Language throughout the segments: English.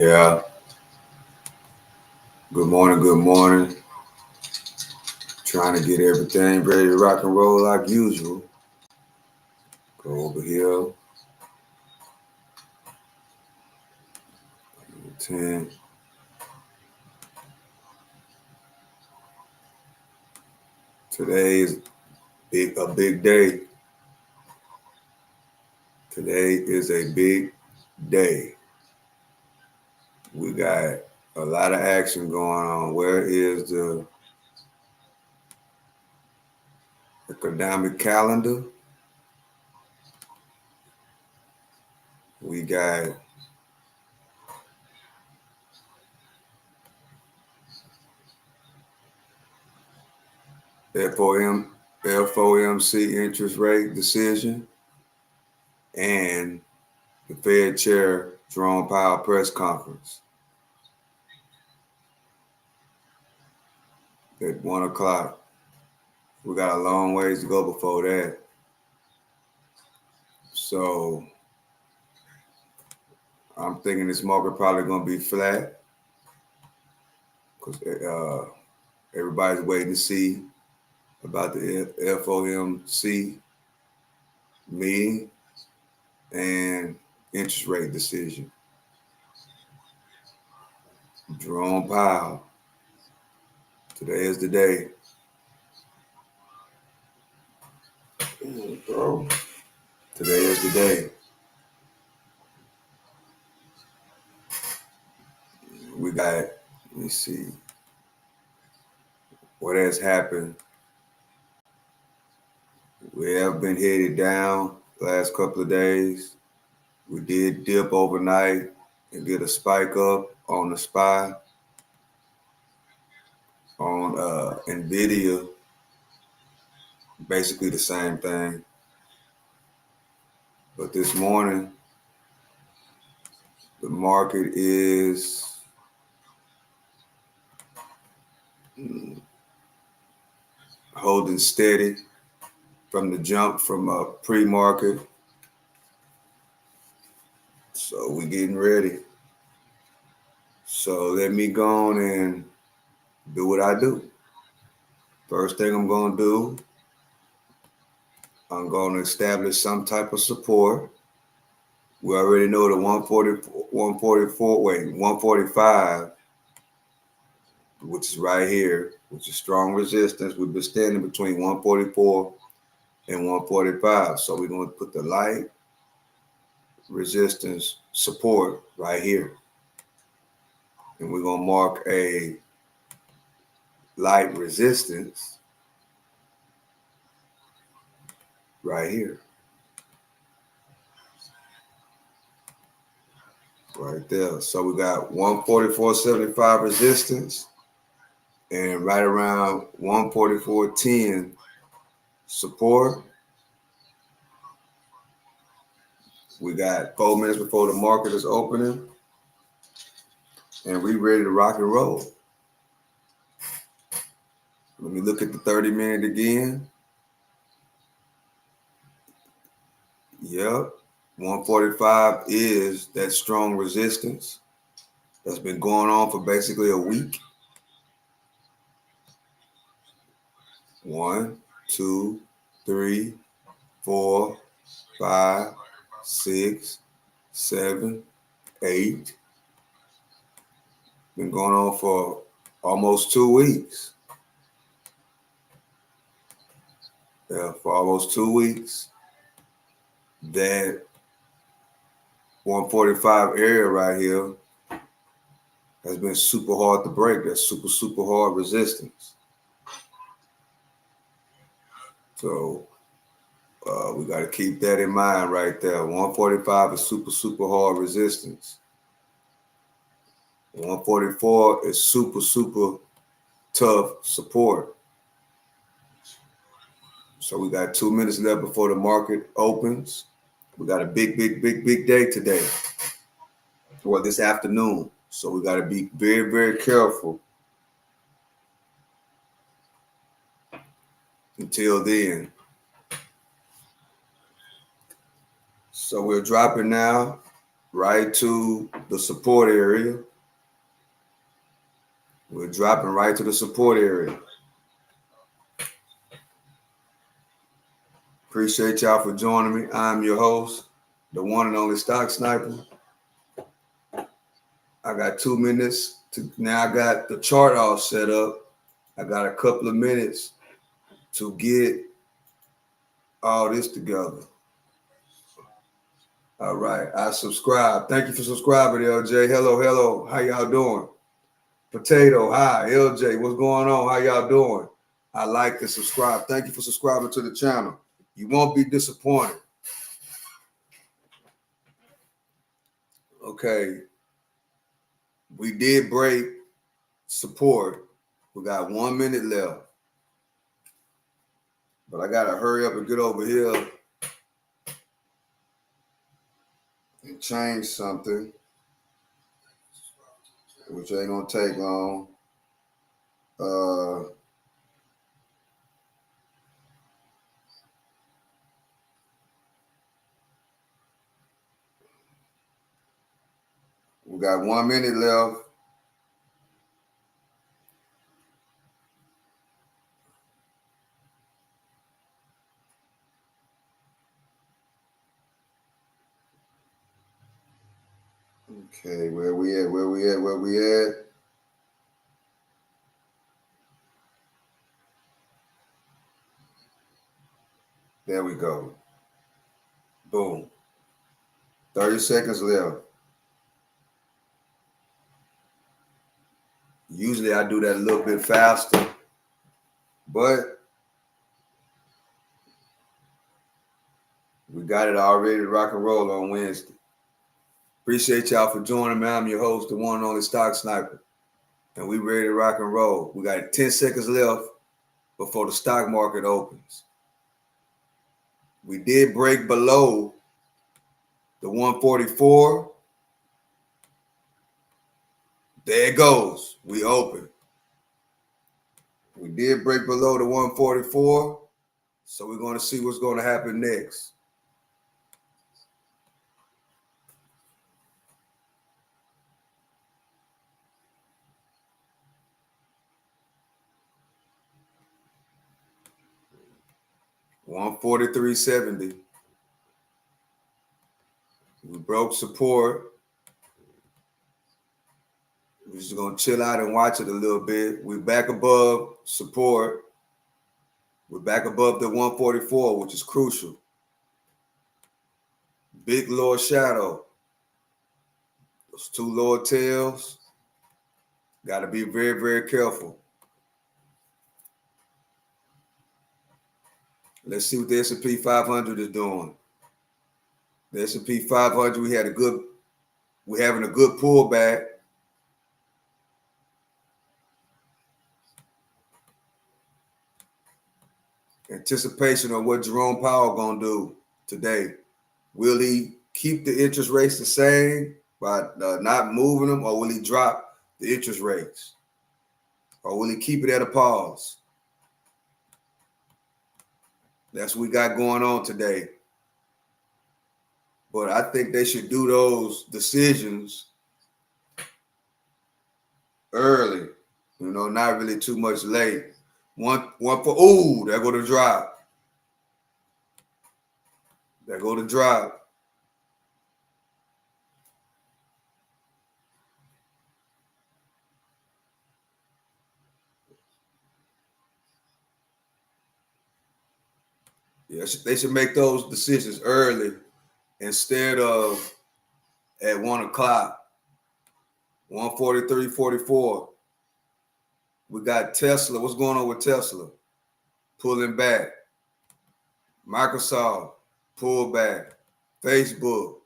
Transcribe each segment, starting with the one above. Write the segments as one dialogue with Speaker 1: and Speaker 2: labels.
Speaker 1: Yeah. Good morning. Good morning. Trying to get everything ready to rock and roll like usual. Go over here. 10. Today is a big day. Today is a big day. We got a lot of action going on. Where is the economic calendar? We got FOMC interest rate decision and the Fed Chair Jerome Powell press conference at 1 o'clock. We got a long ways to go before that. So I'm thinking this market probably going to be flat because everybody's waiting to see about the FOMC meeting and interest rate decision. Jerome Powell. Today is the day. Bro. Today is the day. We got, let me see what has happened. We have been headed down the last couple of days. We did dip overnight and get a spike up on the SPY. On NVIDIA, basically the same thing. But this morning, the market is holding steady from the jump from a pre-market. So we're getting ready. So let me go on and do what I do. First thing I'm going to do, I'm going to establish some type of support. We already know the 145, which is right here, which is strong resistance. We've been standing between 144 and 145. So we're going to put the light resistance support right here. And we're going to mark a light resistance right here. Right there. So we got 144.75 resistance and right around 144.10 support. We got 4 minutes before the market is opening, and we ready to rock and roll. Let me look at the 30-minute again. Yep, 145 is that strong resistance that's been going on for basically a week. 1, 2, 3, 4, 5, 6, 7, 8. Been going on for almost 2 weeks. Yeah, for almost 2 weeks. That 145 area right here has been super hard to break. That's super hard resistance. So we got to keep that in mind right there. 145 is super hard resistance. 144 is super tough support. So we got 2 minutes left before the market opens. We got a big day today. Well, this afternoon. So we got to be very careful until then. So we're dropping now right to the support area. We're dropping right to the support area. Appreciate y'all for joining me. I'm your host, the one and only Stock Sniper. I got 2 minutes to now. I got the chart all set up. I got a couple of minutes to get all this together. All right, I subscribe. Thank you for subscribing, LJ. Hello. How y'all doing? Potato, hi. LJ, what's going on? How y'all doing? I like and subscribe. Thank you for subscribing to the channel. You won't be disappointed. Okay, we did break support. We got 1 minute left. But I got to hurry up and get over here and change something, which ain't going to take long. We got 1 minute left. Okay, where we at? There we go. Boom. 30 seconds left. Usually I do that a little bit faster, but we got it already to rock and roll on Wednesday. Appreciate y'all for joining me. I'm your host, the one and only Stock Sniper, and we ready to rock and roll. We got 10 seconds left before the stock market opens. We did break below the 144. There it goes. We open. We did break below the 144, so we're going to see what's going to happen next. $143.70. We broke support. We're just going to chill out and watch it a little bit. We're back above support. We're back above the 144, which is crucial. Big lower shadow. Those two lower tails. Got to be very, very careful. Let's see what the S&P 500 is doing. The S&P 500, we're having a good pullback. Anticipation of what Jerome Powell gonna do today. Will he keep the interest rates the same by not moving them, or will he drop the interest rates? Or will he keep it at a pause? That's what we got going on today. But I think they should do those decisions early, not really too much late. One for, there go the drop. There go the drop. Yeah, they should make those decisions early instead of at 1 o'clock. 143.44. We got Tesla. What's going on with Tesla? Pulling back. Microsoft, pull back. Facebook,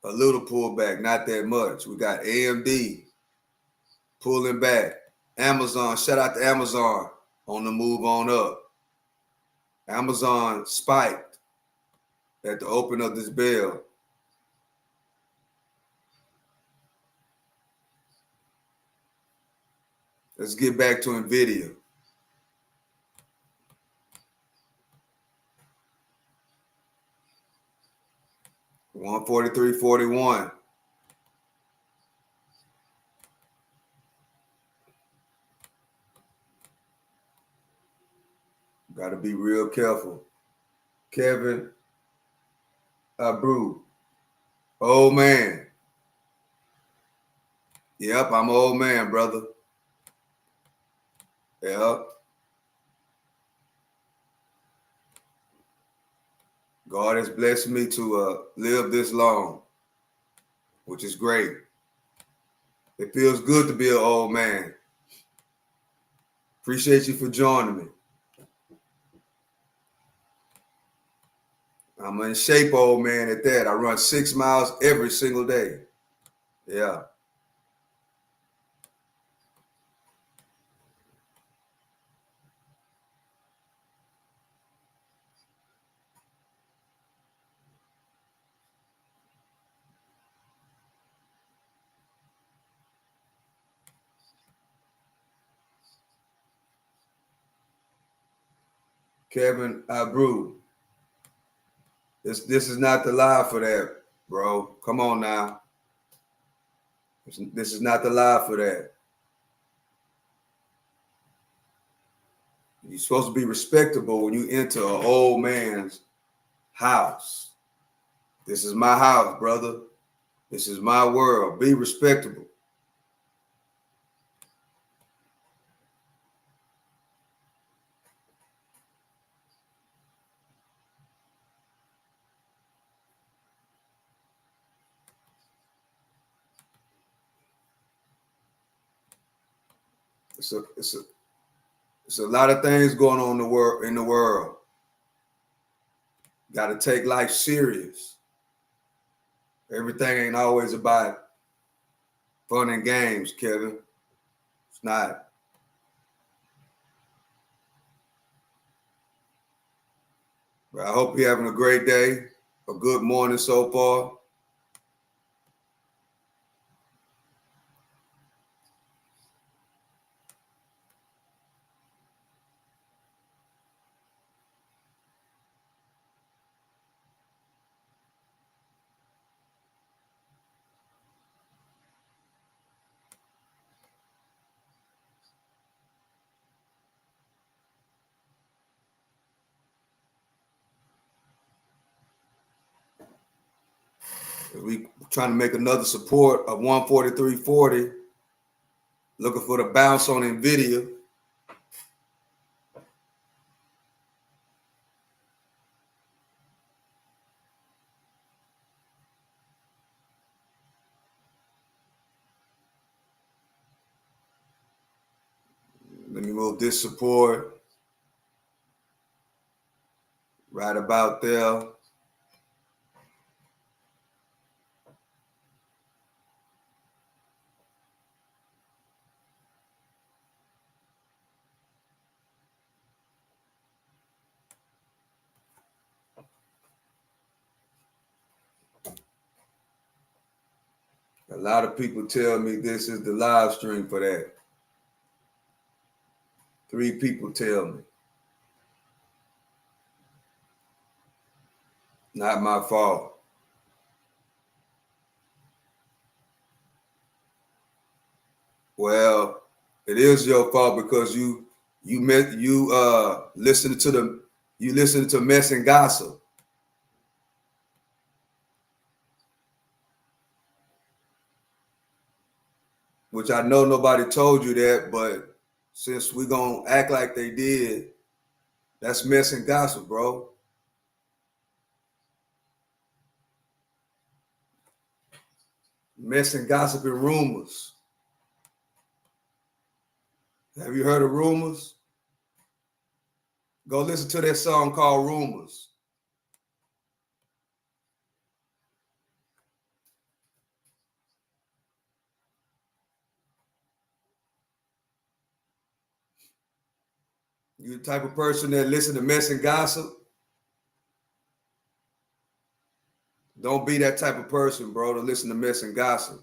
Speaker 1: a little pullback, not that much. We got AMD pulling back. Amazon, shout out to Amazon on the move on up. Amazon spiked at the open of this bell. Let's get back to NVIDIA. $143.41. Got to be real careful. Kevin Brew. Old man. Yep, I'm an old man, brother. Yep. God has blessed me to live this long, which is great. It feels good to be an old man. Appreciate you for joining me. I'm in shape, old man, at that. I run 6 miles every single day. Yeah. Kevin Brew. This is not the live for that, bro. Come on now. This is not the live for that. You're supposed to be respectable when you enter an old man's house. This is my house, brother. This is my world. Be respectable. It's a lot of things going on in the world. Got to take life serious. Everything ain't always about fun and games, Kevin. It's not. But I hope you're having a great day, a good morning so far. We trying to make another support of 143.40. Looking for the bounce on NVIDIA. Let me move this support right about there. A lot of people tell me this is the live stream for that. 3 people tell me. Not my fault. Well, it is your fault because you listen to mess and gossip. Which I know nobody told you that, but since we're gonna act like they did, that's mess and gossip, bro. Mess and gossip and rumors. Have you heard of rumors? Go listen to that song called Rumors. You the type of person that listen to mess and gossip? Don't be that type of person, bro, to listen to mess and gossip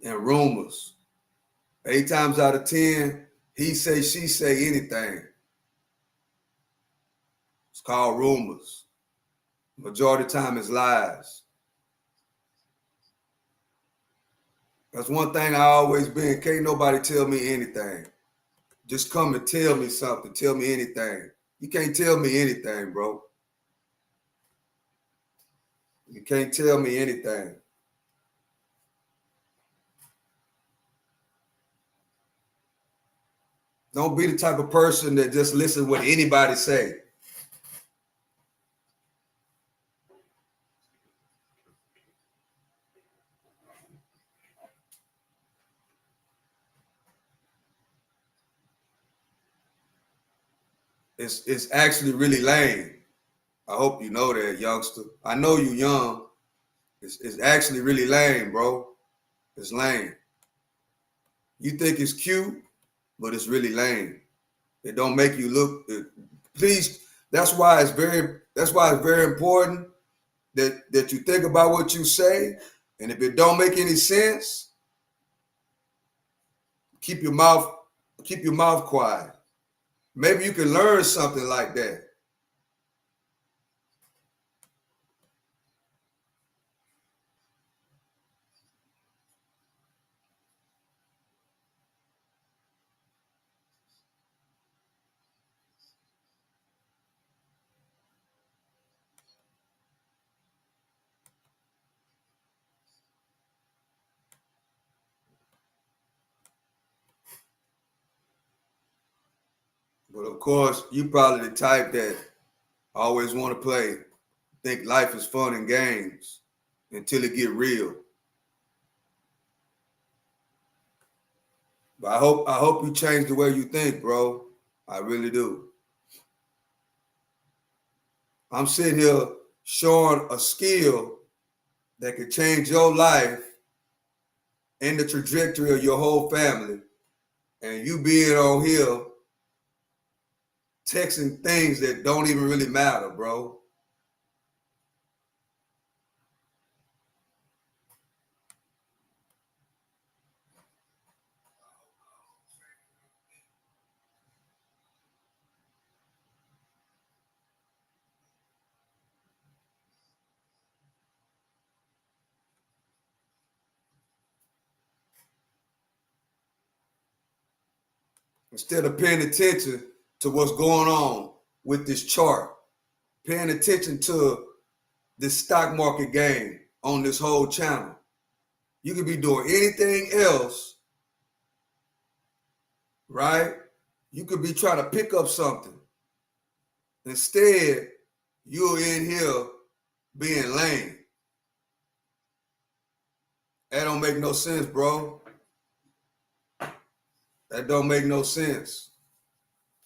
Speaker 1: and rumors. 8 times out of 10, he say, she say anything. It's called rumors. Majority of the time it's lies. That's one thing I always been. Can't nobody tell me anything. just come and tell me something. Tell me anything. You can't tell me anything, bro. You can't tell me anything. Don't be the type of person that just listen to what anybody say. It's actually really lame. I hope you know that, youngster. I know you young. It's actually really lame, bro. It's lame. You think it's cute, but it's really lame. It don't make you look. Please, that's why it's very important that you think about what you say, and if it don't make any sense, keep your mouth quiet. Maybe you can learn something like that. But of course, you probably the type that always want to play, think life is fun and games until it get real. But I hope you change the way you think, bro. I really do. I'm sitting here showing a skill that could change your life and the trajectory of your whole family. And you being on here texting things that don't even really matter, bro. Instead of paying attention to what's going on with this chart, paying attention to this stock market game on this whole channel. You could be doing anything else, right? You could be trying to pick up something. Instead, you're in here being lame. That don't make no sense, bro. That don't make no sense.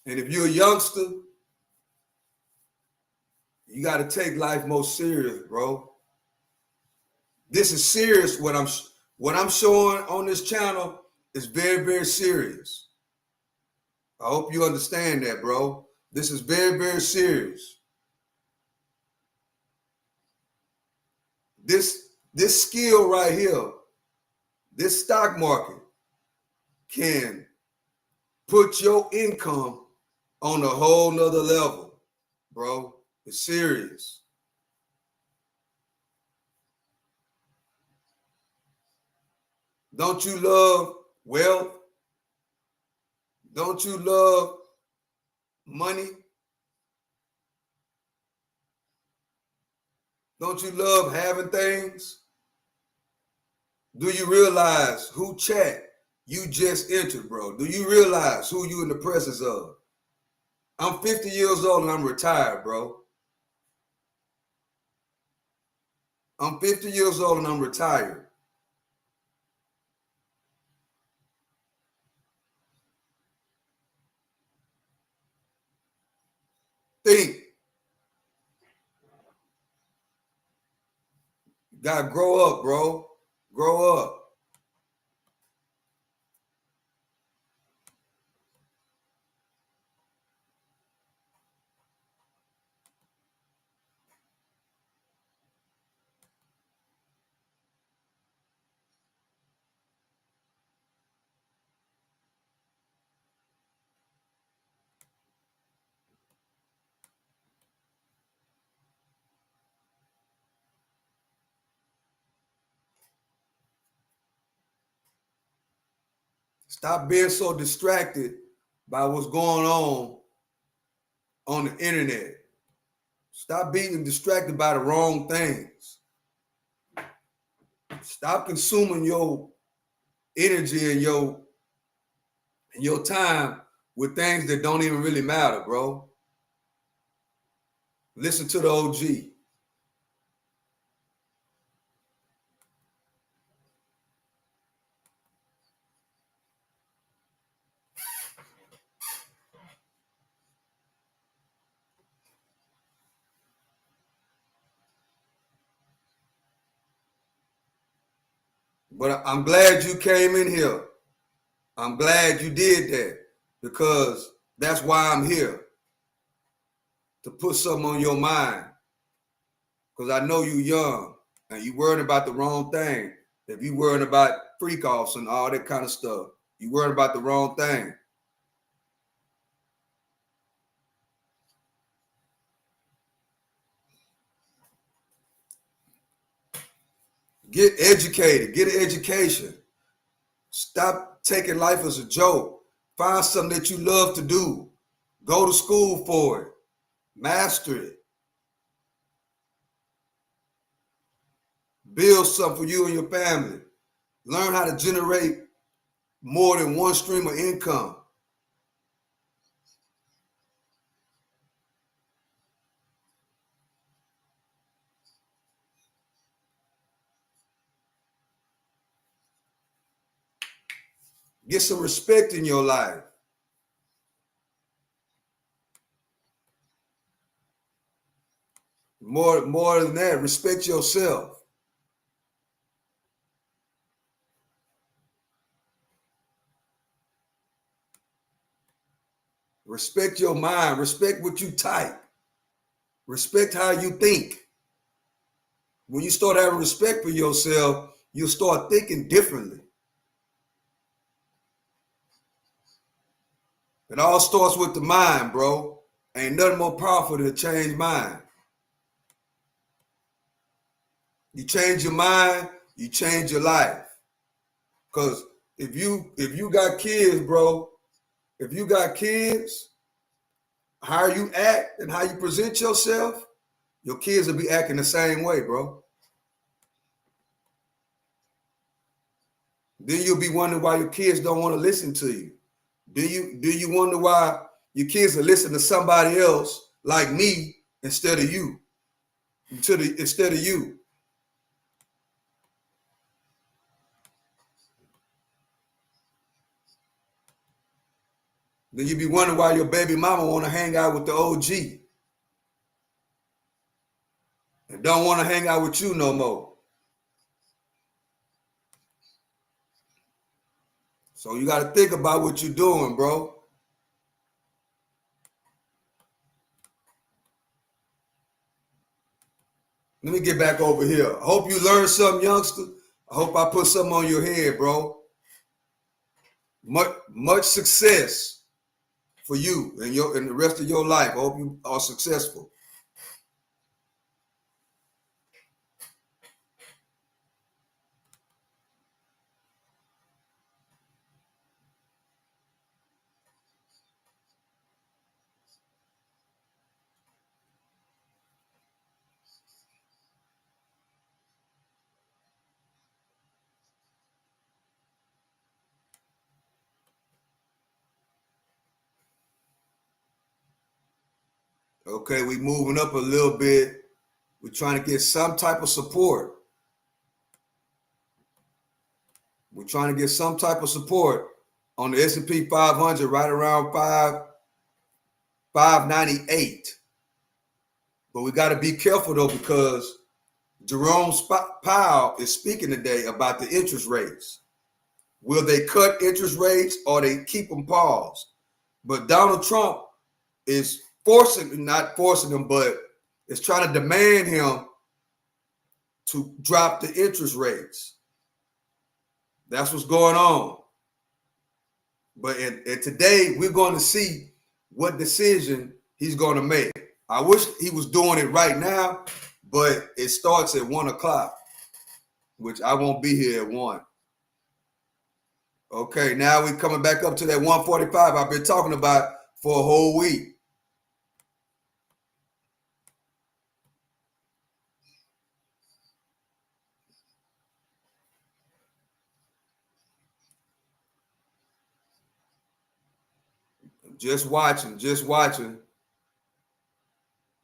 Speaker 1: And if you're a youngster, you got to take life more serious, bro. This is serious. What I'm showing on this channel is very, very serious. I hope you understand that, bro. This is very, very serious. This skill right here, this stock market can put your income on a whole nother level, bro. It's serious. Don't you love wealth? Don't you love money? Don't you love having things? Do you realize who chat you just entered, bro? Do you realize who you in the presence of? I'm 50 years old and I'm retired, bro. I'm 50 years old and I'm retired. Think. You gotta grow up, bro. Grow up. Stop being so distracted by what's going on the internet. Stop being distracted by the wrong things. Stop consuming your energy and your time with things that don't even really matter, bro. Listen to the OG. But I'm glad you came in here. I'm glad you did that, because that's why I'm here, to put something on your mind. Because I know you young and you worried about the wrong thing. If you worried about freak offs and all that kind of stuff, you worried about the wrong thing. Get educated. Get an education. Stop taking life as a joke. Find something that you love to do. Go to school for it. Master it. Build something for you and your family. Learn how to generate more than one stream of income. Get some respect in your life. More than that, respect yourself. Respect your mind. Respect what you type. Respect how you think. When you start having respect for yourself, you'll start thinking differently. It all starts with the mind, bro. Ain't nothing more powerful than a changed mind. You change your mind, you change your life. Because if you got kids, bro, if you got kids, how you act and how you present yourself, your kids will be acting the same way, bro. Then you'll be wondering why your kids don't want to listen to you. Do you wonder why your kids are listening to somebody else like me instead of you? Instead of you. Then you be wondering why your baby mama want to hang out with the OG and don't want to hang out with you no more. So you got to think about what you're doing, bro. Let me get back over here. I hope you learned something, youngster. I hope I put something on your head, bro. Much success for you and the rest of your life. I hope you are successful. Okay, we moving up a little bit. We're trying to get some type of support. We're trying to get some type of support on the S&P 500 right around 598. But we got to be careful though, because Jerome Powell is speaking today about the interest rates. Will they cut interest rates or they keep them paused? But Donald Trump is not forcing them, but is trying to demand him to drop the interest rates. That's what's going on. But today we're going to see what decision he's going to make. I wish he was doing it right now, but it starts at 1 o'clock, which I won't be here at 1. Okay, now we coming back up to that 145 I've been talking about for a whole week. Just watching, just watching.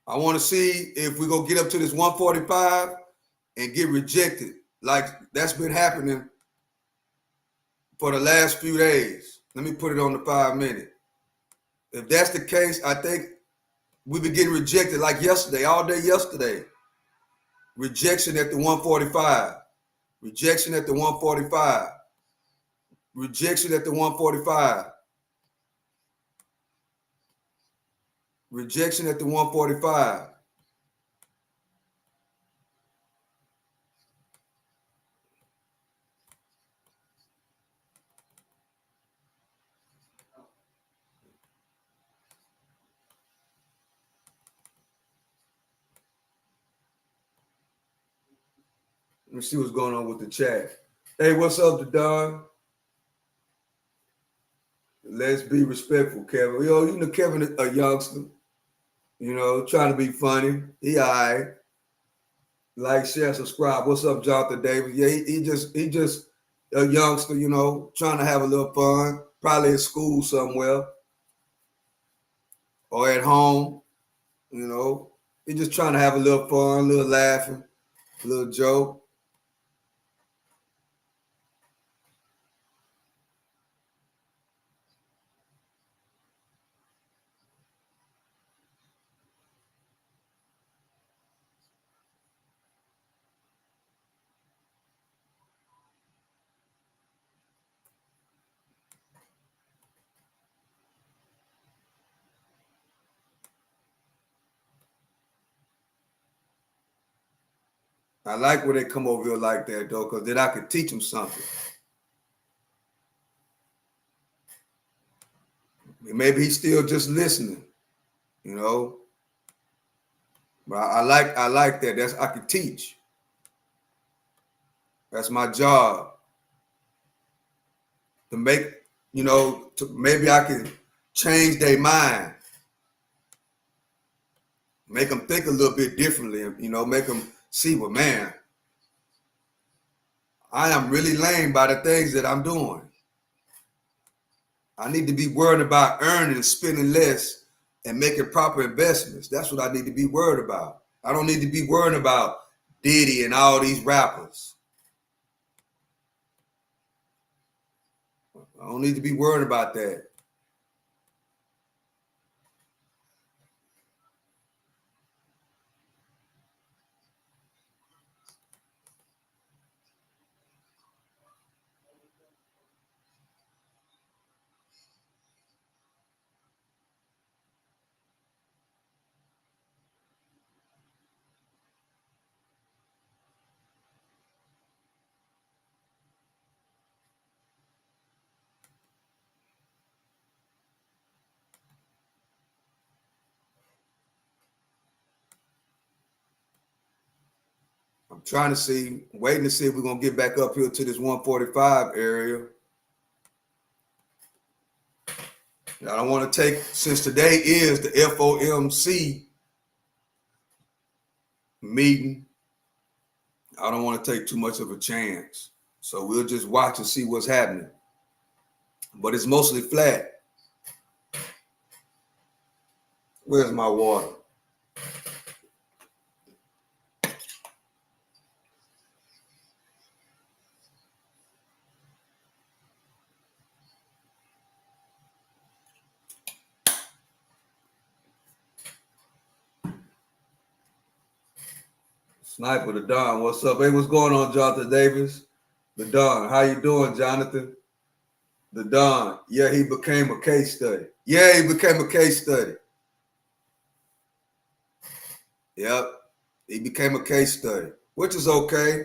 Speaker 1: I want to see if we're going to get up to this 145 and get rejected. Like that's been happening for the last few days. Let me put it on the 5 minute. If that's the case, I think we've been getting rejected like yesterday, all day yesterday. Rejection at the 145. Rejection at the 145. Rejection at the 145. Rejection at the 145. Let me see what's going on with the chat. Hey, what's up, Don? Let's be respectful, Kevin. Yo, you know Kevin a youngster, trying to be funny. He all right. Like, share, subscribe. What's up, Jonathan Davis? Yeah, he just a youngster, trying to have a little fun. Probably at school somewhere or at home, He just trying to have a little fun, a little laughing, a little joke. I like when they come over here like that, though, because then I could teach them something. Maybe he's still just listening, But I like that. I can teach. That's my job. To make, maybe I can change their mind. Make them think a little bit differently, make them see, well, man, I am really lame by the things that I'm doing. I need to be worried about earning and spending less and making proper investments. That's what I need to be worried about. I don't need to be worried about Diddy and all these rappers. I don't need to be worried about that. I'm trying to see, waiting to see if we're going to get back up here to this 145 area. I don't want to take, since today is the FOMC meeting, I don't want to take too much of a chance. So we'll just watch and see what's happening. But it's mostly flat. Where's my water? Sniper the Don, what's up? Hey, what's going on, Jonathan Davis? The Don, how you doing, Jonathan? The Don, yeah, he became a case study. Yeah, he became a case study. Yep, he became a case study, which is okay.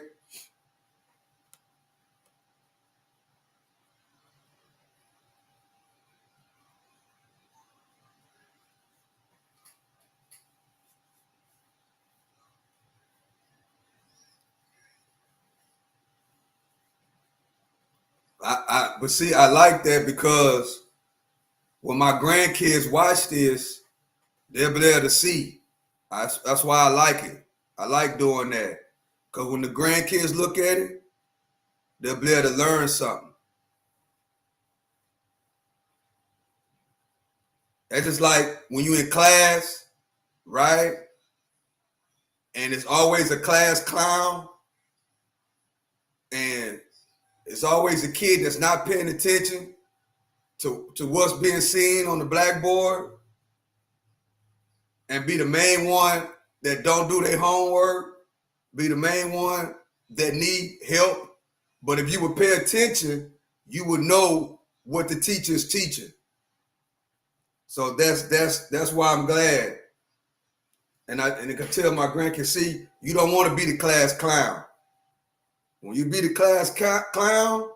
Speaker 1: But see, I like that because when my grandkids watch this, they'll be able to see. That's why I like it. I like doing that. Because when the grandkids look at it, they'll be able to learn something. That's just like when you're in class, right? And it's always a class clown, and it's always a kid that's not paying attention to what's being seen on the blackboard and be the main one that don't do their homework, be the main one that need help. But if you would pay attention, you would know what the teacher is teaching. So that's why I'm glad. And I can tell my grandkids, see, you don't want to be the class clown. When you be the class clown,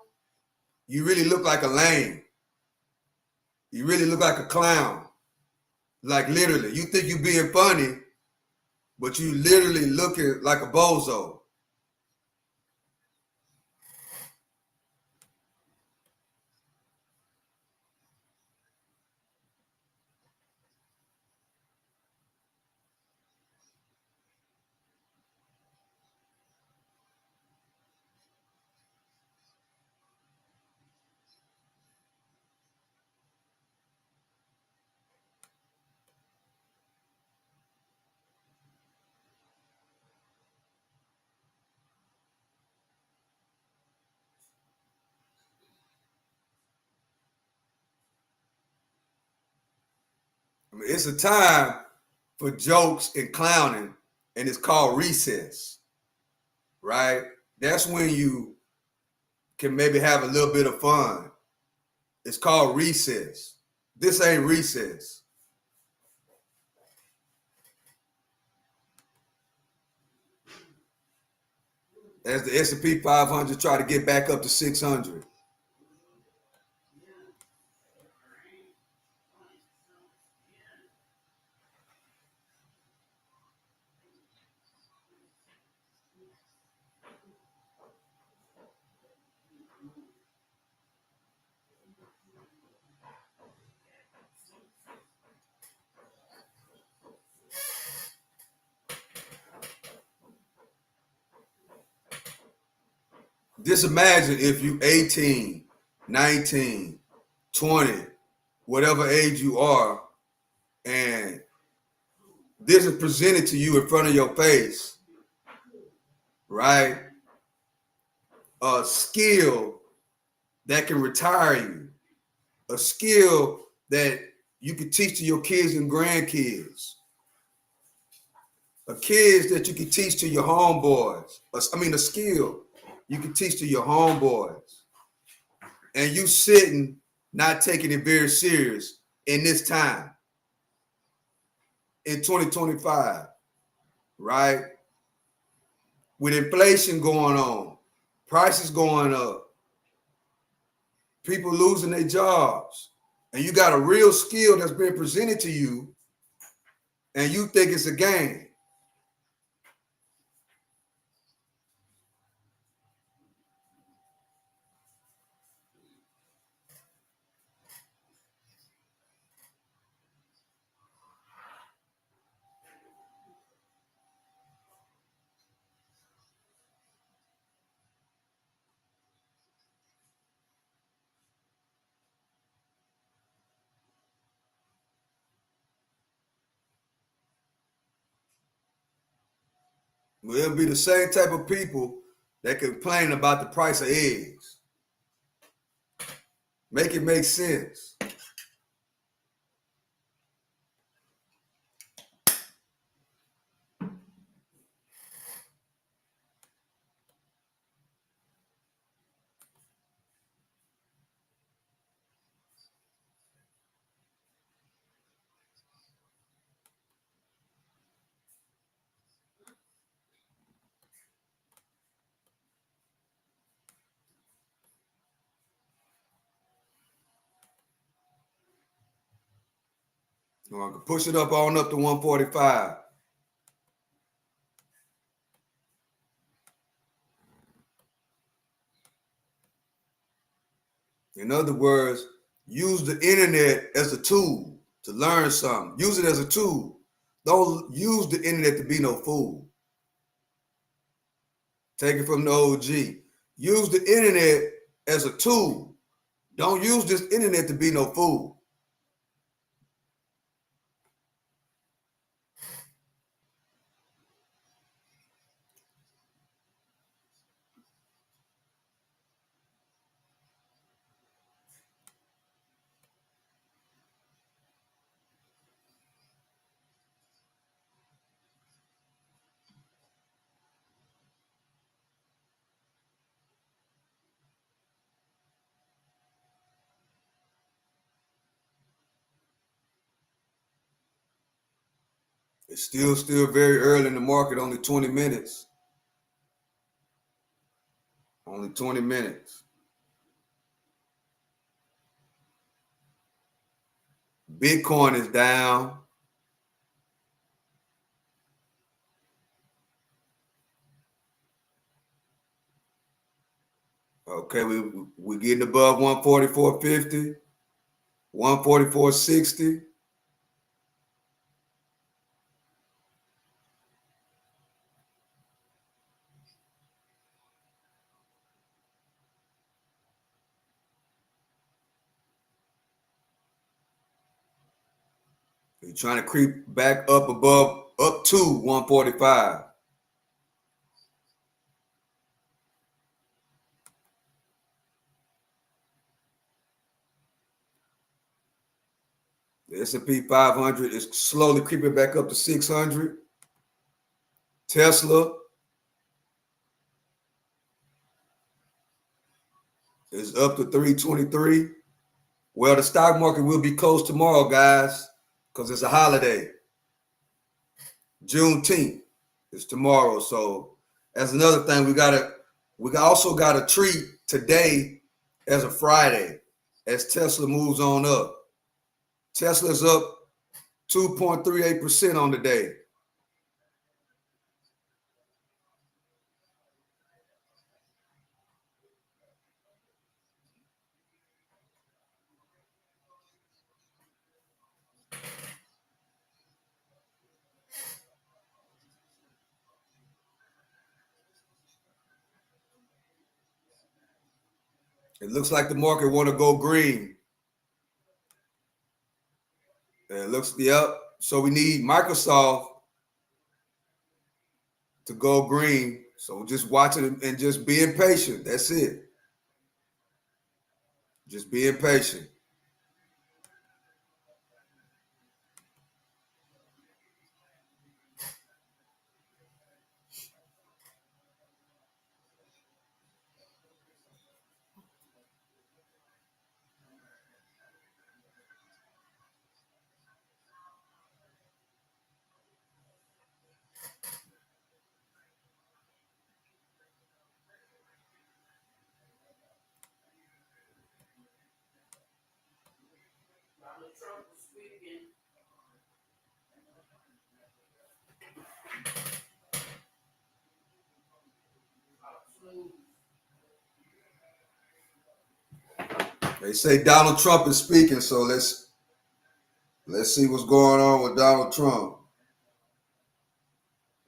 Speaker 1: you really look like a lame. You really look like a clown. Like literally, you think you being funny, but you literally looking like a bozo. I mean, it's a time for jokes and clowning, and it's called recess, right? That's when you can maybe have a little bit of fun. It's called recess. This ain't recess. As the S&P 500 try to get back up to 600. Just imagine if you 18, 19, 20, whatever age you are, and this is presented to you in front of your face, right? A skill that can retire you, a skill that you can teach to your kids and grandkids, a kids that you can teach to your homeboys. A skill you can teach to your homeboys. And you sitting, not taking it very serious in this time, in 2025, right? With inflation going on, prices going up, people losing their jobs, and you got a real skill that's been presented to you, and you think it's a game. Well, it'll be the same type of people that complain about the price of eggs. Make it make sense. You know, I can push it up on up to 145. In other words, use the internet as a tool to learn something. Use it as a tool. Don't use the internet to be no fool. Take it from the OG. Use the internet as a tool. Don't use this internet to be no fool. It's still very early in the market, only 20 minutes. Only 20 minutes. Bitcoin is down. Okay, we're getting above 144.50, 144.60. You're trying to creep back up to 145. The S&P 500 is slowly creeping back up to 600. Tesla is up to 323. Well, the stock market will be closed tomorrow, guys, because it's a holiday. Juneteenth is tomorrow. So that's another thing we also got a treat today as a Friday as Tesla moves on up. Tesla's up 2.38% on the day. It looks like the market want to go green. It looks, yep. So we need Microsoft to go green. So just watch it and just being patient. That's it. Just being patient. They say Donald Trump is speaking, so let's see what's going on with Donald Trump.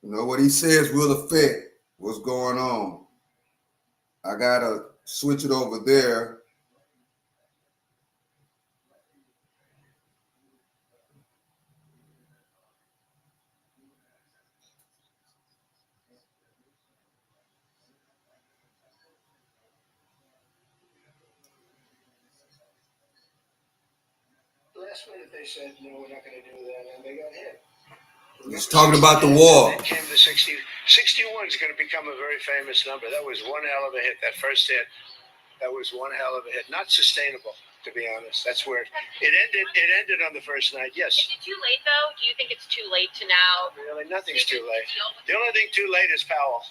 Speaker 1: You know what he says will affect what's going on. I gotta switch it over there.
Speaker 2: Last minute they said, no, we're not going to do that, and they got hit.
Speaker 1: He's talking about the war.
Speaker 2: Then came the 60. 61 is going to become a very famous number. That was one hell of a hit. That first hit, that was one hell of a hit. Not sustainable, to be honest. That's where it ended. It ended on the first night. Yes.
Speaker 3: Is it too late though? Do you think it's too late to now?
Speaker 2: Really, nothing's too late. The only thing too late is Powell.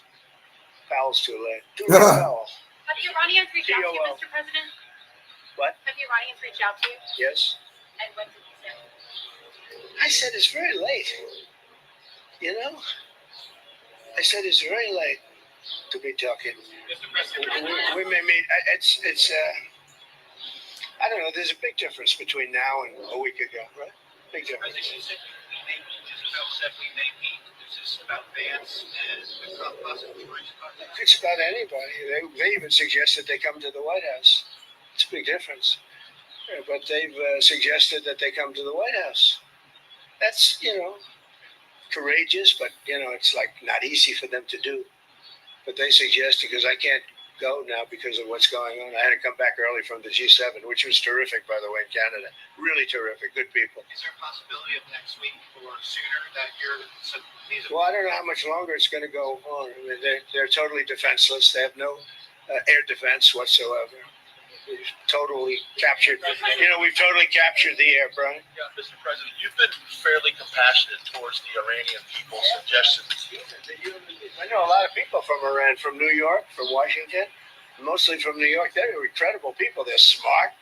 Speaker 2: Powell's too late. Too late, Powell.
Speaker 3: Have the Iranians reached out to you, Mr. President?
Speaker 2: What?
Speaker 3: Have the Iranians reached out to you?
Speaker 2: Yes.
Speaker 3: And what did you say?
Speaker 2: I said it's very late. You know, I said it's very late to be talking. We may meet. I don't know. There's a big difference between now and a week ago, right? Big difference. It's about Vance and possibly it's about anybody. They even suggested they come to the White House. It's a big difference. But they've suggested that they come to the White House. That's, courageous, but, it's like not easy for them to do. But they suggest, because I can't go now because of what's going on. I had to come back early from the G7, which was terrific, by the way, in Canada. Really terrific, good people. Is there a possibility of next week or sooner that you're... Well, I don't know how much longer it's going to go on. I mean, they're totally defenseless. They have no air defense whatsoever. We've totally captured, we've totally captured the air, Brian.
Speaker 4: Yeah, Mr. President, you've been fairly compassionate towards the Iranian people's suggestions.
Speaker 2: I know a lot of people from Iran, from New York, from Washington, mostly from New York. They're incredible people. They're smart.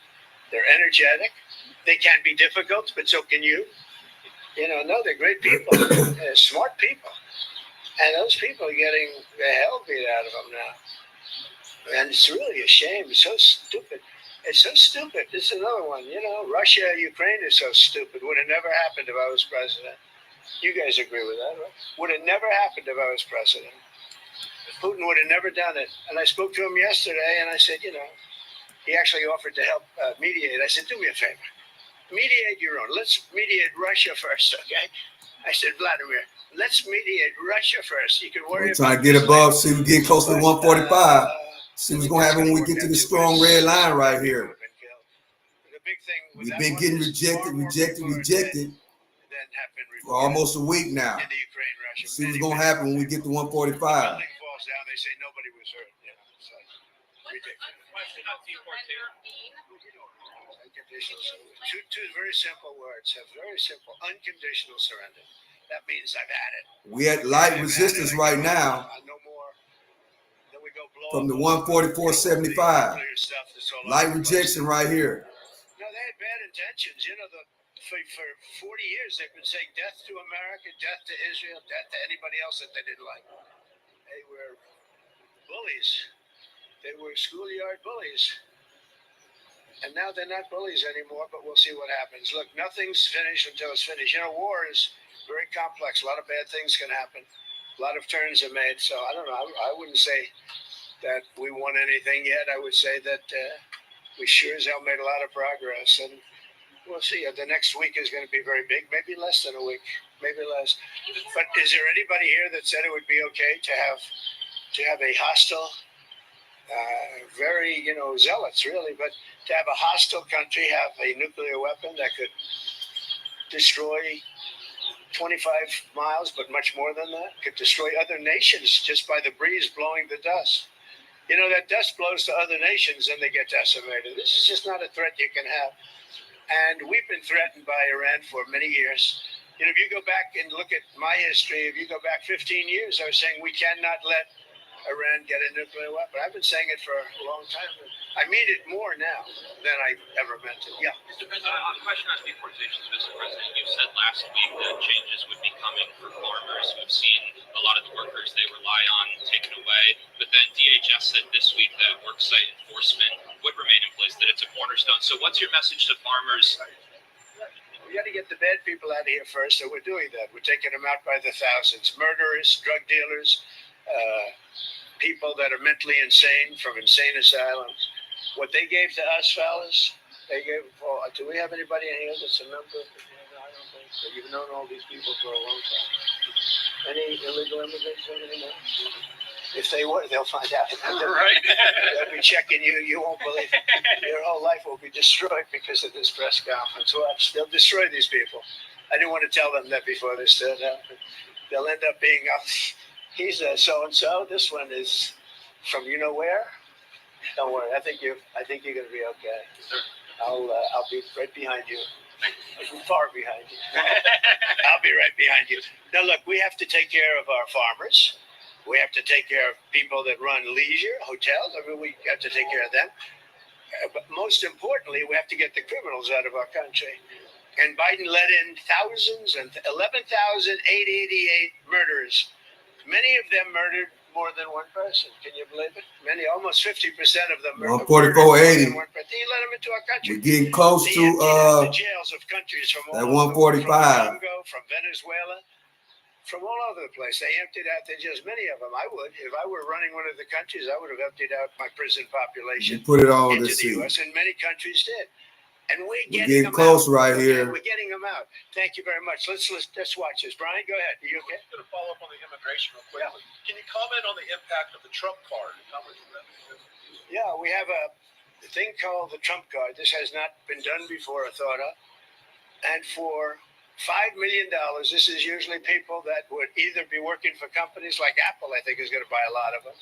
Speaker 2: They're energetic. They can be difficult, but so can you. No, they're great people. They're smart people. And those people are getting the hell beat out of them now. And it's really a shame. It's so stupid. It's so stupid. This is another one. Russia, Ukraine is so stupid. Would have never happened if I was president. You guys agree with that, right? Would have never happened if I was president. Putin would have never done it. And I spoke to him yesterday, and I said, he actually offered to help mediate. I said, do me a favor. Mediate your own. Let's mediate Russia first, okay? I said, Vladimir, let's mediate Russia first. You can worry about...
Speaker 1: Trying to get above, see we get close to 145. See what's going to happen when we get to the strong red line right here.
Speaker 2: The big thing with
Speaker 1: We've been getting rejected for almost a week now.
Speaker 2: In the Ukraine, Russia.
Speaker 1: See what's going to happen when we get to 145.
Speaker 2: The building falls down, they say nobody was hurt. It's like ridiculous. Two very simple words. Have very simple, unconditional surrender. That means I've had it.
Speaker 1: We at light resistance right now.
Speaker 2: No more. Then we go blow
Speaker 1: from the 144.75. Light rejection right here.
Speaker 2: No, they had bad intentions. For 40 years they've been saying death to America, death to Israel, death to anybody else that they didn't like. They were bullies. They were schoolyard bullies. And now they're not bullies anymore, but we'll see what happens. Look, nothing's finished until it's finished. War is very complex. A lot of bad things can happen. A lot of turns are made. So I don't know. I wouldn't say that we won anything yet. I would say that we sure as hell made a lot of progress. And we'll see. The next week is going to be very big. Maybe less than a week. Maybe less. But is there anybody here that said it would be okay to have a hostile, very, zealots really, but to have a hostile country have a nuclear weapon that could destroy 25 miles, but much more than that, could destroy other nations just by the breeze blowing the dust. That dust blows to other nations and they get decimated. This is just not a threat you can have. And we've been threatened by Iran for many years. If you go back and look at my history, if you go back 15 years, I was saying we cannot let Iran get a nuclear weapon. I've been saying it for a long time. I mean it more now than I ever meant it. Yeah.
Speaker 5: Mr. President, on the question on deportations, Mr. President, you said last week that changes would be coming for farmers who have seen a lot of the workers they rely on taken away. But then DHS said this week that worksite enforcement would remain in place, that it's a cornerstone. So what's your message to farmers?
Speaker 2: We got to get the bad people out of here first, and we're doing that. We're taking them out by the thousands. Murderers, drug dealers, people that are mentally insane from insane asylums. What they gave to us, fellas, they gave. Do we have anybody in here that's a member? I don't think so. You've known all these people for a long time. Any illegal immigrants anymore? If they were, they'll find out.
Speaker 5: Right.
Speaker 2: They'll be checking you. You won't believe it. Your whole life will be destroyed because of this press conference. Watch, they'll destroy these people. I didn't want to tell them that before this stood up. They'll end up being he's a so-and-so. This one is from you know where. Don't worry. I think you're going to be okay. I'll be right behind you. Far behind you. I'll be right behind you. Now look, we have to take care of our farmers. We have to take care of people that run leisure hotels. We have to take care of them. But most importantly, we have to get the criminals out of our country. And Biden let in thousands and 11,888 murderers. Many of them murdered more than one person. Can you believe it? Almost 50% of them.
Speaker 1: 144.80.
Speaker 2: You let them into our country.
Speaker 1: We're getting close to
Speaker 2: the jails of countries from
Speaker 1: that
Speaker 2: all
Speaker 1: 145.
Speaker 2: From Congo, from Venezuela, from all over the place. They emptied out the jails. Many of them. I would, if I were running one of the countries, I would have emptied out my prison population.
Speaker 1: You put it on
Speaker 2: into
Speaker 1: the
Speaker 2: the U.S. and many countries did. And we're
Speaker 1: getting
Speaker 2: them
Speaker 1: close
Speaker 2: out.
Speaker 1: right
Speaker 2: Okay?
Speaker 1: here.
Speaker 2: We're getting them out. Thank you very much. Let's watch this. Brian, go ahead. Are you okay?
Speaker 4: I'm going to follow up on the immigration real quickly. Yeah. Can you comment on the impact of the Trump card? How much of that?
Speaker 2: Yeah, we have a thing called the Trump card. This has not been done before or thought of. And for $5 million, this is usually people that would either be working for companies like Apple, I think is going to buy a lot of them,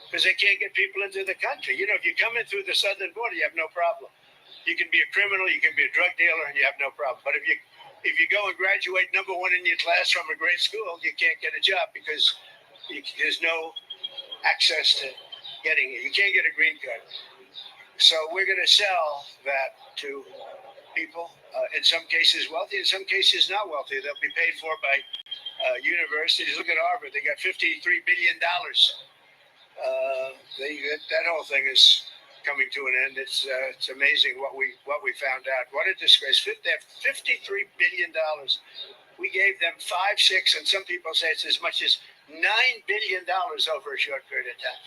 Speaker 2: because they can't get people into the country. You know, if you come in through the southern border, you have no problem. You can be a criminal, you can be a drug dealer, and you have no problem. But if you go and graduate number one in your class from a great school, you can't get a job because there's no access to getting it. You can't get a green card. So we're going to sell that to people, in some cases wealthy, in some cases not wealthy. They'll be paid for by universities. Look at Harvard; they got $53 billion. That whole thing is coming to an end. It's amazing what we found out. What a disgrace! They have $53 billion. We gave them 5, 6, and some people say it's as much as $9 billion over a short period of time.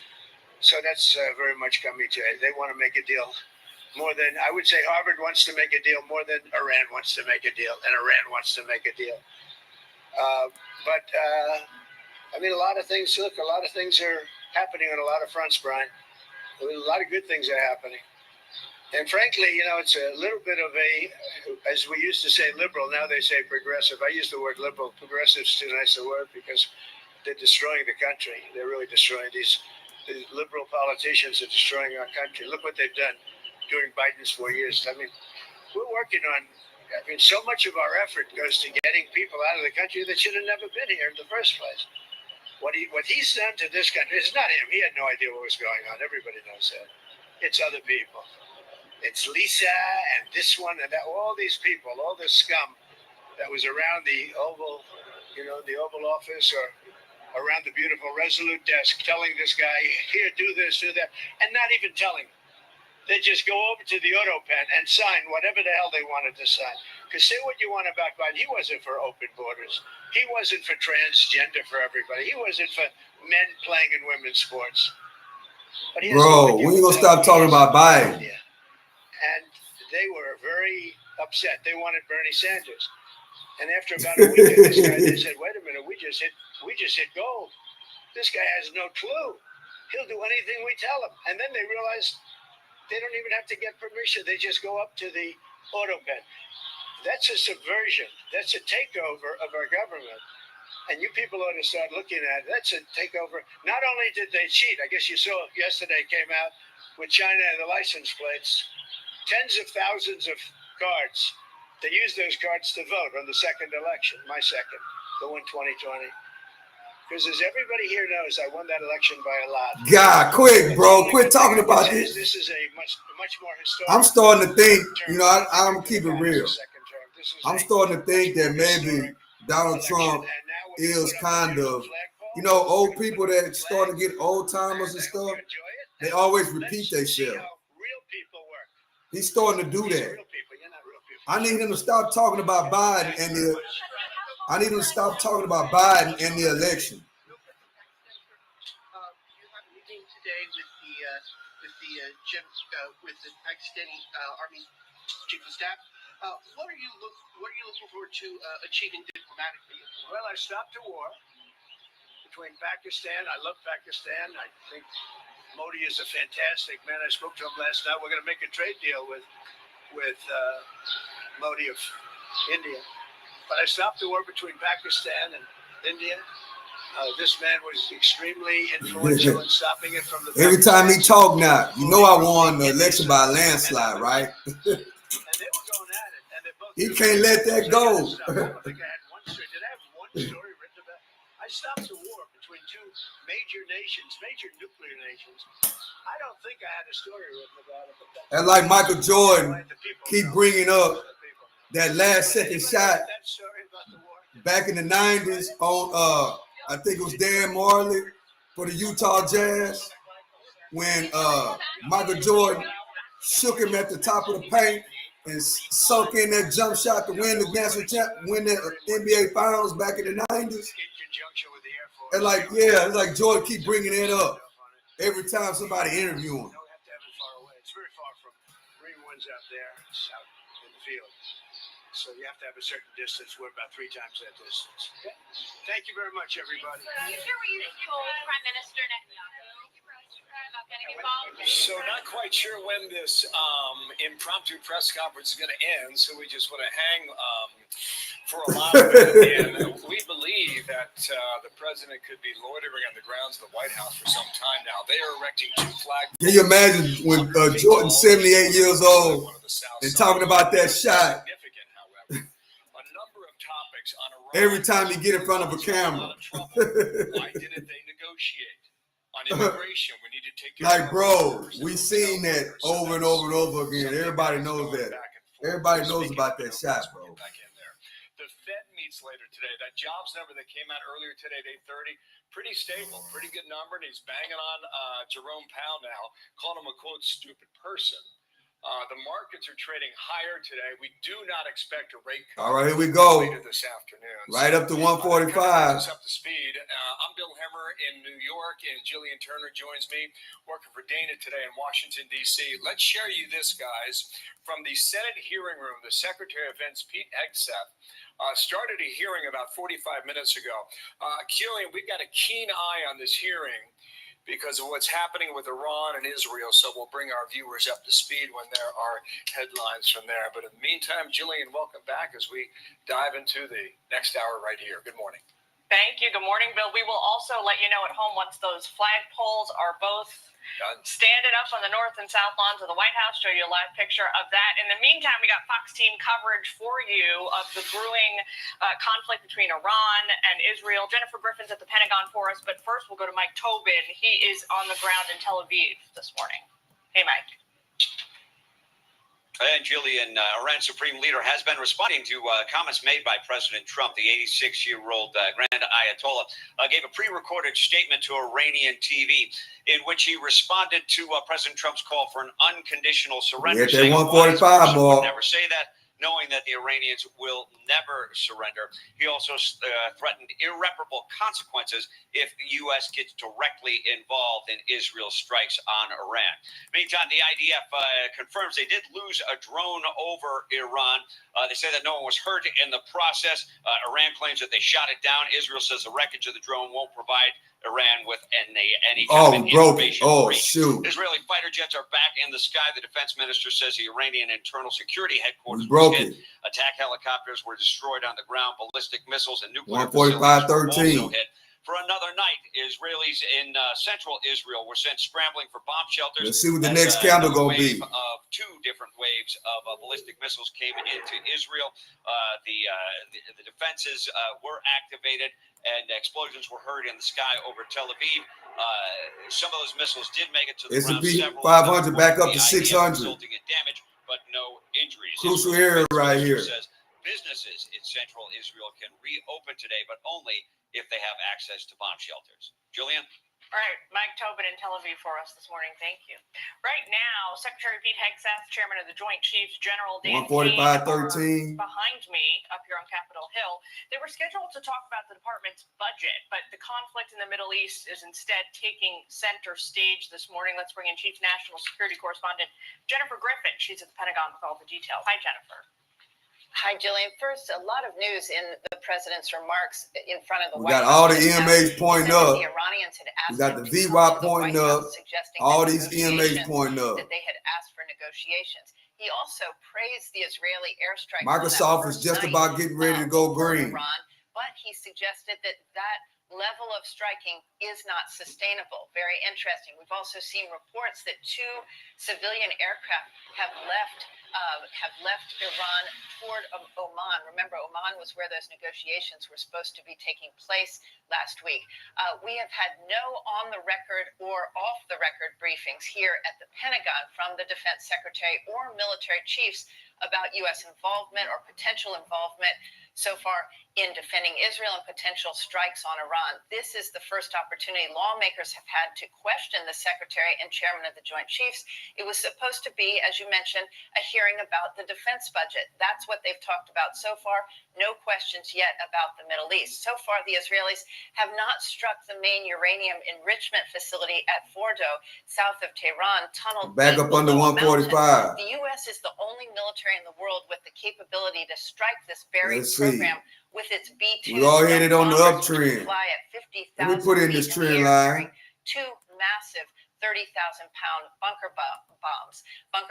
Speaker 2: So that's very much coming to it. They want to make a deal more than, I would say Harvard wants to make a deal more than Iran wants to make a deal, and Iran wants to make a deal. I mean, a lot of things are happening on a lot of fronts, Brian. A lot of good things are happening. And frankly, you know, it's a little bit of as we used to say, liberal. Now they say progressive. I use the word liberal. Progressive's too nice a word because they're destroying the country. They're really destroying these liberal politicians are destroying our country. Look what they've done during Biden's 4 years. I mean, we're working on, so much of our effort goes to getting people out of the country that should have never been here in the first place. What he's done to this country, it's not him. He had no idea what was going on. Everybody knows that. It's other people. It's Lisa and this one and that. All these people, all this scum that was around the Oval, the Oval Office or around the beautiful Resolute desk telling this guy, here, do this, do that, and not even telling him. They just go over to the auto pen and sign whatever the hell they wanted to sign. Because say what you want about Biden, he wasn't for open borders. He wasn't for transgender for everybody. He wasn't for men playing in women's sports.
Speaker 1: Bro, we ain't gonna stop talking about Biden.
Speaker 2: And they were very upset. They wanted Bernie Sanders. And after about a week of this guy, they said, wait a minute, we just hit gold. This guy has no clue. He'll do anything we tell him. And then they realized they don't even have to get permission. They just go up to the auto pen. That's a subversion. That's a takeover of our government. And you people ought to start looking at it. That's a takeover. Not only did they cheat, I guess you saw yesterday came out with China and the license plates, tens of thousands of cards. They used those cards to vote on the second election, my second, the one 2020. Because as everybody here knows, I won that election by a lot.
Speaker 1: God, quick, bro. Quit talking about this.
Speaker 2: This is a much more historic.
Speaker 1: I'm starting to think, I'm going to keep it real. I'm starting to think that maybe Donald Trump is kind of, old people that start to get old timers and stuff, they always repeat themselves. He's starting to do that. I need him to stop talking about Biden and the election.
Speaker 6: You have a meeting today with the Pakistani Army Chief of Staff. What are you looking forward to achieving diplomatically?
Speaker 2: Well, I stopped a war between Pakistan. I love Pakistan. I think Modi is a fantastic man. I spoke to him last night. We're going to make a trade deal with Modi of India. But I stopped the war between Pakistan and India. This man was extremely influential in stopping it from the.
Speaker 1: Every time he talked now, I won the election by a landslide, right?
Speaker 2: And they were going at it, and they both.
Speaker 1: He can't let that go.
Speaker 2: I don't think I had one story. Did I have one story written about? I stopped the war between two major nations, major nuclear nations. I don't think I had a story written about it.
Speaker 1: And like Michael Jordan, keep bringing up that last second shot back in the 90s on I think it was Dan Marley for the Utah Jazz when Michael Jordan shook him at the top of the paint and sunk in that jump shot to win the NBA Finals back in the 90s.
Speaker 2: In conjunction with the Air Force.
Speaker 1: And like, yeah, it's like Jordan keep bringing it up every time somebody interview him.
Speaker 2: You don't have to have it far away. It's very far from Marine One's out there. It's out in the field. So you have to have a certain distance. We're about 3 times that distance. Thank you very much, everybody.
Speaker 3: You hear what you told Prime Minister Netanyahu about getting involved?
Speaker 7: So not quite sure when this impromptu press conference is going to end. So we just want to hang for a lot of it. And we believe that the president could be loitering on the grounds of the White House for some time now. They are erecting 2 flags.
Speaker 1: Can you imagine when Jordan's 78 years old and talking about that shot? Every time you get in front of a camera.
Speaker 7: Why didn't they negotiate? On immigration, we need to take care
Speaker 1: like, bro, we seen that over and over and over again. Everybody knows that. Everybody knows about that shot, bro.
Speaker 7: The Fed meets later today. That jobs number that came out earlier today at 8:30, pretty stable, pretty good number. And he's banging on Jerome Powell now, calling him a, quote, stupid person. The markets are trading higher today. We do not expect a rate cut.
Speaker 1: All right, here we go.
Speaker 7: Later this afternoon.
Speaker 1: Right up to 145.
Speaker 7: Up to speed. I'm Bill Hemmer in New York, and Jillian Turner joins me, working for Dana today in Washington, D.C. Let's share you this, guys. From the Senate hearing room, the Secretary of Defense, Pete Hegseth, started a hearing about 45 minutes ago. Jillian, we've got a keen eye on this hearing because of what's happening with Iran and Israel. So we'll bring our viewers up to speed when there are headlines from there. But in the meantime, Jillian, welcome back as we dive into the next hour right here. Good morning.
Speaker 8: Thank you. Good morning, Bill. We will also let you know at home once those flagpoles are both standing up on the north and south lawns of the White House. Show you a live picture of that. In the meantime, we got Fox team coverage for you of the brewing conflict between Iran and Israel. Jennifer Griffin's at the Pentagon for us, but first we'll go to Mike Tobin. He is on the ground in Tel Aviv this morning. Hey, Mike.
Speaker 9: And Jillian, Iran Supreme Leader has been responding to comments made by President Trump. The 86-year-old Grand Ayatollah gave a pre-recorded statement to Iranian TV in which he responded to President Trump's call for an unconditional surrender.
Speaker 1: Yeah, 145 more.
Speaker 9: Never say that, knowing that the Iranians will never surrender. He also threatened irreparable consequences if the U.S. gets directly involved in Israel's strikes on Iran. Meantime, the IDF confirms they did lose a drone over Iran. They say that no one was hurt in the process. Iran claims that they shot it down. Israel says the wreckage of the drone won't provide Iran with any kind of information.
Speaker 1: Shoot.
Speaker 9: Israeli fighter jets are back in the sky. The defense minister says the Iranian Internal Security Headquarters was hit. Attack helicopters were destroyed on the ground. Ballistic missiles and nuclear facilities were also hit. For another night, Israelis in central Israel were sent scrambling for bomb shelters.
Speaker 1: Let's see what the next candle gonna be.
Speaker 9: Of 2 different waves of ballistic missiles came into Israel. The defenses were activated, and explosions were heard in the sky over Tel Aviv. Some of those missiles did make it to the ground.
Speaker 1: S&P 500 back up to 600.
Speaker 9: Resulting in damage, but no injuries.
Speaker 1: Crucial area right here.
Speaker 9: Says businesses in central Israel can reopen today, but only if they have access to bomb shelters. Julian?
Speaker 8: All right, Mike Tobin in Tel Aviv for us this morning. Thank you. Right now, Secretary Pete Hegseth, Chairman of the Joint Chiefs, General Dan
Speaker 1: 145-13
Speaker 8: behind me up here on Capitol Hill. They were scheduled to talk about the department's budget, but the conflict in the Middle East is instead taking center stage this morning. Let's bring in Chief National Security Correspondent Jennifer Griffin. She's at the Pentagon with all the details. Hi, Jennifer.
Speaker 10: Hi, Jillian. First, a lot of news in the president's remarks in front of the White
Speaker 1: House. We got
Speaker 10: all
Speaker 1: the EMAs pointing up.
Speaker 10: The Iranians had asked
Speaker 1: we got the VWAP pointing up. All these EMAs pointing up.
Speaker 10: That they had asked for negotiations. He also praised the Israeli airstrike.
Speaker 1: Microsoft is just about getting ready to go green.
Speaker 10: Iran, but he suggested that level of striking is not sustainable. Very interesting. We've also seen reports that 2 civilian aircraft have left Iran toward Oman. Remember, Oman was where those negotiations were supposed to be taking place last week. We have had no on-the-record or off-the-record briefings here at the Pentagon from the defense secretary or military chiefs about U.S. involvement or potential involvement so far in defending Israel and potential strikes on Iran. This is the first opportunity lawmakers have had to question the Secretary and Chairman of the Joint Chiefs. It was supposed to be, as you mentioned, a hearing about the defense budget. That's what they've talked about so far. No questions yet about the Middle East. So far, the Israelis have not struck the main uranium enrichment facility at Fordo, south of Tehran, tunneled
Speaker 1: back up under 145.
Speaker 10: The U.S. is the only military in the world with the capability to strike this buried
Speaker 1: Let's
Speaker 10: program
Speaker 1: see.
Speaker 10: with its B-2.
Speaker 1: We all headed on the
Speaker 10: bombers,
Speaker 1: uptrend.
Speaker 10: which fly at 50,000
Speaker 1: Let me put in this
Speaker 10: feet
Speaker 1: trend
Speaker 10: the air,
Speaker 1: line.
Speaker 10: carrying two massive 30,000-pound bunker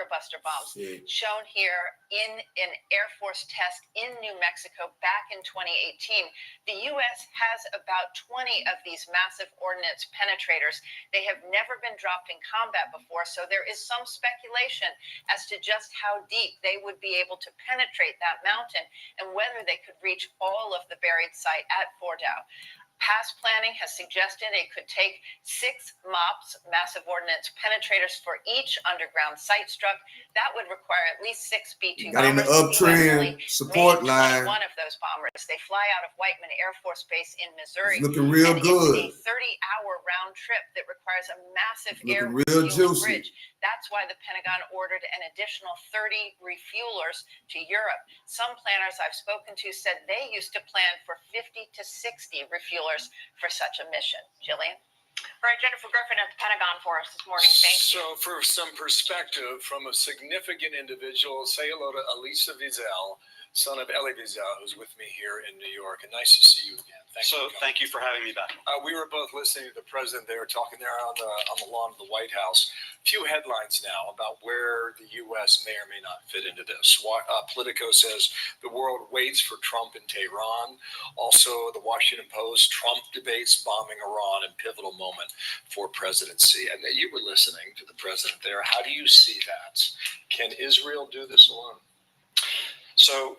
Speaker 10: buster bombs,
Speaker 1: Shit.
Speaker 10: shown here in an Air Force test in New Mexico back in 2018. The U.S. has about 20 of these massive ordnance penetrators. They have never been dropped in combat before, so there is some speculation as to just how deep they would be able to penetrate that mountain and whether they could reach all of the buried site at Fordow. Past planning has suggested it could take 6 MOPS, massive ordnance penetrators, for each underground site struck. That would require at least 6 B-2
Speaker 1: Got in the
Speaker 10: bombers.
Speaker 1: uptrend support line.
Speaker 10: One of those bombers. They fly out of Whiteman Air Force Base in Missouri.
Speaker 1: It's looking real good.
Speaker 10: It's a 30-hour round trip that requires a massive air
Speaker 1: real
Speaker 10: refueling
Speaker 1: juicy.
Speaker 10: bridge. That's why the Pentagon ordered an additional 30 refuelers to Europe. Some planners I've spoken to said they used to plan for 50 to 60 refuelers for such a mission. Jillian?
Speaker 8: All right, Jennifer Griffin at the Pentagon for us this morning. Thank you.
Speaker 7: So for some perspective from a significant individual, say hello to Elisa Wiesel, son of Elie Wiesel, who's with me here in New York. And nice to see you again.
Speaker 11: Thank you for having me back.
Speaker 7: We were both listening to the president there talking there on the lawn of the White House. A few headlines now about where the U.S. may or may not fit into this. Politico says the world waits for Trump in Tehran. Also, the Washington Post, Trump debates bombing Iran in pivotal moment for presidency. And you were listening to the president there. How do you see that? Can Israel do this alone?
Speaker 11: So,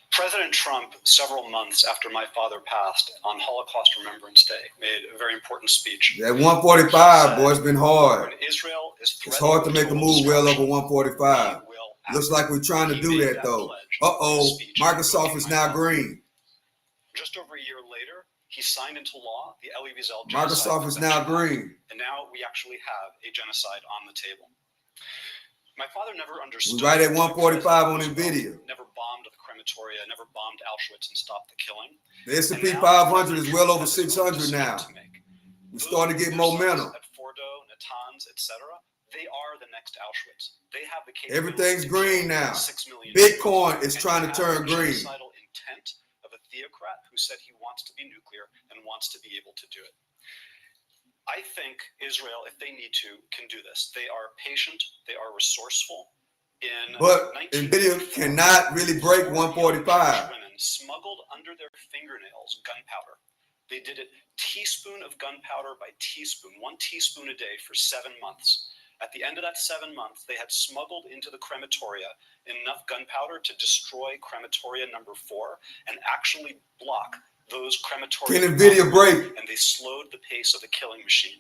Speaker 11: President Trump, several months after my father passed on Holocaust Remembrance Day, made a very important speech.
Speaker 1: That 145, boy, it's been hard.
Speaker 11: When Israel is
Speaker 1: It's hard to make a move well over 145. Looks like we're trying to do that, though. Microsoft is now green.
Speaker 11: Just over a year later, he signed into law the Elie Wiesel
Speaker 1: Microsoft is now green.
Speaker 11: And now we actually have a genocide on the table. My father never understood.
Speaker 1: We're right at 145 on NVIDIA.
Speaker 11: Never bombed the crematoria, never bombed Auschwitz and stopped the killing.
Speaker 1: The S&P 500 is well over 600 now. We're starting to get momentum.
Speaker 11: At Fordo, Natanz, etc. They are the next Auschwitz. They have the capability.
Speaker 1: Everything's green now.
Speaker 11: 6 million
Speaker 1: Bitcoin is trying to turn green.
Speaker 11: Genocidal intent of a theocrat who said he wants to be nuclear and wants to be able to do it. I think Israel, if they need to, can do this. They are patient. They are resourceful.
Speaker 1: But NVIDIA cannot really break 145.
Speaker 11: Women smuggled under their fingernails gunpowder. They did it teaspoon of gunpowder by teaspoon, 1 teaspoon a day for 7 months. At the end of that 7 months, they had smuggled into the crematoria enough gunpowder to destroy crematoria number 4 and actually block those crematoria.
Speaker 1: Can NVIDIA break?
Speaker 11: And they slowed the pace of the killing machine.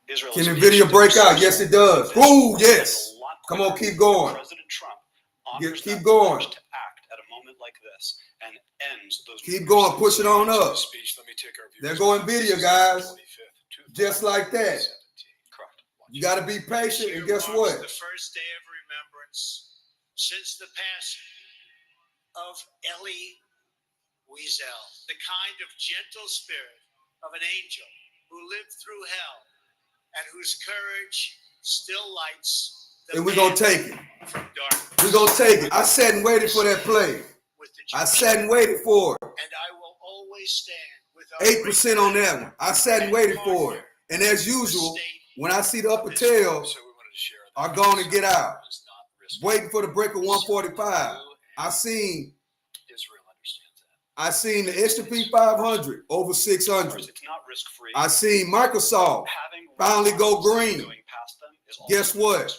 Speaker 11: Israel
Speaker 1: Can NVIDIA break out? Yes, it does. Ooh, yes. Come on, keep going.
Speaker 11: President Trump
Speaker 1: keep going.
Speaker 11: To act at a moment like this and ends those.
Speaker 1: Keep going. Push it on up. There go NVIDIA, guys. Just like that.
Speaker 11: Correct.
Speaker 1: You got to be patient, and guess what?
Speaker 2: The first day of remembrance since the passing of Elie Wiesel, the kind of gentle spirit of an angel who lived through hell and whose courage still lights the
Speaker 1: and we're going to take it. We're going to take it. I sat and waited for that play. I sat and waited for it.
Speaker 2: And I will always stand with
Speaker 1: 8% on that one. I sat and waited for it. And as usual, when I see the upper tail, are going to get out. Waiting for the break of 145. I seen the S&P 500 over 600.
Speaker 11: It's not risk-free.
Speaker 1: I seen Microsoft finally go green. Guess what?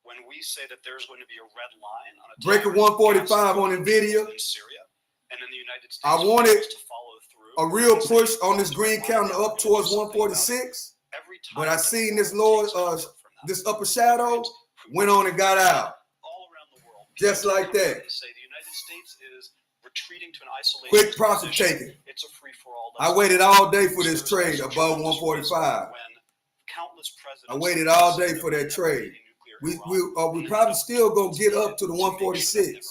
Speaker 11: When we say that there's going to be a red line on a
Speaker 1: break of 145 on NVIDIA.
Speaker 11: In Syria, and in the United States,
Speaker 1: I wanted
Speaker 11: to follow through
Speaker 1: a real push on this green counter up towards 146, but I seen this lower, this upper shadow went on and got out.
Speaker 11: All around the world,
Speaker 1: Just like that.
Speaker 11: Say the United States is retreating to an isolation.
Speaker 1: Quick profit
Speaker 11: position.
Speaker 1: taking.
Speaker 11: It's a free-for-all.
Speaker 1: I waited all day for this trade above 145.
Speaker 11: When countless presidents
Speaker 1: I waited all day for that trade. We probably still gonna get up to the 146.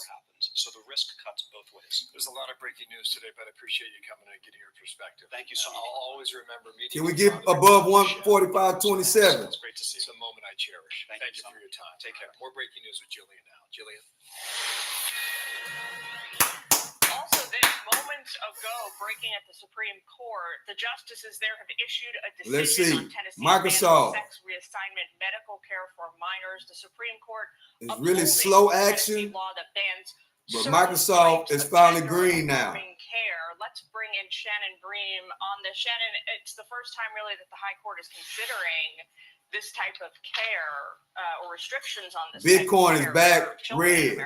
Speaker 11: So the risk cuts both ways.
Speaker 7: There's a lot of breaking news today, but I appreciate you coming in and getting your perspective.
Speaker 11: Thank you so much.
Speaker 7: I'll always remember meeting.
Speaker 1: Can we get above 145.27?
Speaker 7: It's great to see. It's a moment I cherish. Thank you for your time. Take care. More breaking news with Jillian now. Jillian.
Speaker 8: Also, this moments ago, breaking at the Supreme Court, the justices there have issued a decision
Speaker 1: Let's see.
Speaker 8: on Tennessee's
Speaker 1: Microsoft.
Speaker 8: ban on sex reassignment medical care for minors. The Supreme Court
Speaker 1: It's really slow action,
Speaker 8: law that bans
Speaker 1: but
Speaker 8: certain
Speaker 1: Microsoft
Speaker 8: types
Speaker 1: is
Speaker 8: of
Speaker 1: finally green now.
Speaker 8: gender-affirming Care. Let's bring in Shannon Bream on this. Shannon, it's the first time really that the High Court is considering this type of care or restrictions on this.
Speaker 1: Bitcoin is back red.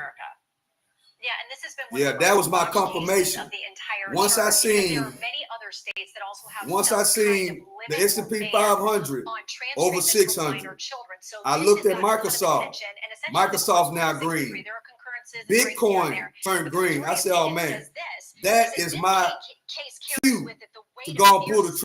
Speaker 12: Yeah, and this has been
Speaker 1: That was my confirmation.
Speaker 12: of the entire
Speaker 1: Once I seen,
Speaker 12: there are many other states that also have
Speaker 1: once I seen the S&P 500 over 600, I looked at Microsoft. Microsoft's now green. Bitcoin turned green. I said, oh man, that is my cue to go and pull the trigger.